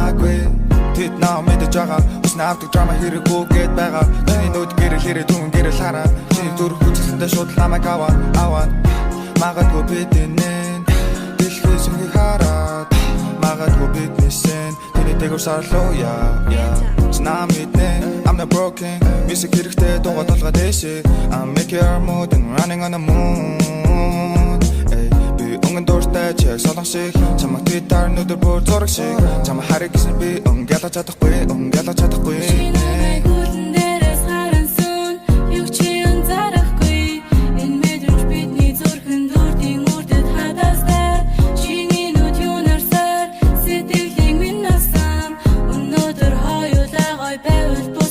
хамаагүй тэд наа мэдэж байгаа snapдаг drama хэрэггүй гэд байгаа таны нүд гэрэл хэрэг түн гэрэл хараа чи зүрх хүчтэй шууд намайг аваа магадгүй бидэнэн дэлхийс үнхий хараад магадгүй биднэсэн тэний дээгүүр сарлуу Now I'm not broken Music хэрэгтэй дууга толгой дэшээ I'm making our mood and running on the moon Би өнгөн дууртай чиг солон шиг Чамаг гитар нүдэр бүр зураг шиг Чамаг хариг гэсэн би өнгөлөж чадахгүй Чи намайг үлэн дээрээс харансан Юу чи анзаарахгүй Энэ мэдрэмж бидний зүрхэн дүрдийн үрдэд хадастай Чиний нүд юунарсаар сэтгэлийг минь насам Өнөөдөр хоёулаа гой байвал